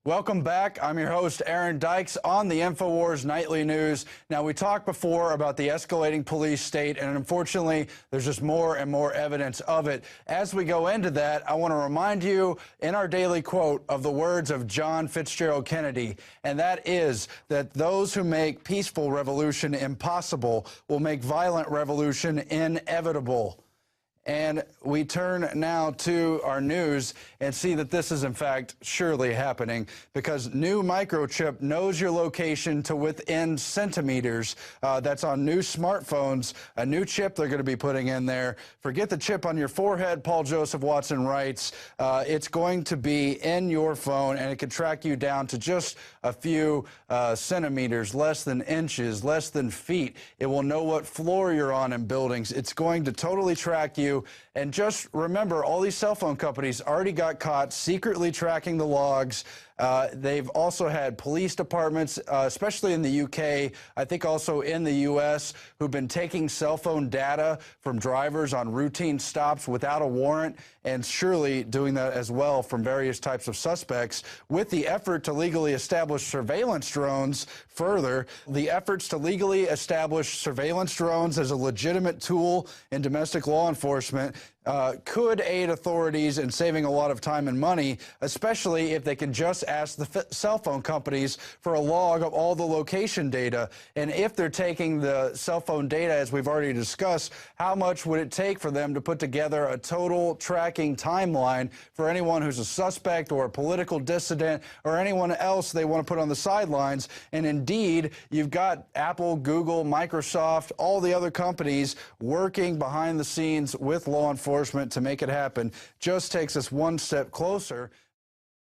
Welcome back. I'm your host, Aaron Dykes, on the InfoWars Nightly News. Now, we talked before about the escalating police state, and unfortunately, there's just more and more evidence of it. As we go into that, I want to remind you in our daily quote of the words of John Fitzgerald Kennedy, and that is that those who make peaceful revolution impossible will make violent revolution inevitable. And we turn now to our news and see that this is, in fact, surely happening because new Microchip knows your location to within centimeters. That's on new smartphones, a new chip they're going to be putting in there. Forget the chip on your forehead, Paul Joseph Watson writes. It's going to be in your phone, and it can track you down to just a few centimeters, less than inches, less than feet. It will know what floor you're on in buildings. It's going to totally track you. And just remember, all these cell phone companies already got caught secretly tracking the logs. They've also had police departments, especially in the UK, I think also in the US, who've been taking cell phone data from drivers on routine stops without a warrant, and surely doing that as well from various types of suspects. With the effort to legally establish surveillance drones, further, the efforts to legally establish surveillance drones as a legitimate tool in domestic law enforcement could aid authorities in saving a lot of time and money, especially if they can just ask the cell phone companies for a log of all the location data. And if they're taking the cell phone data, as we've already discussed, how much would it take for them to put together a total tracking timeline for anyone who's a suspect or a political dissident or anyone else they want to put on the sidelines? And indeed, you've got Apple, Google, Microsoft, all the other companies working behind the scenes with law enforcement to make it happen. Just takes us one step closer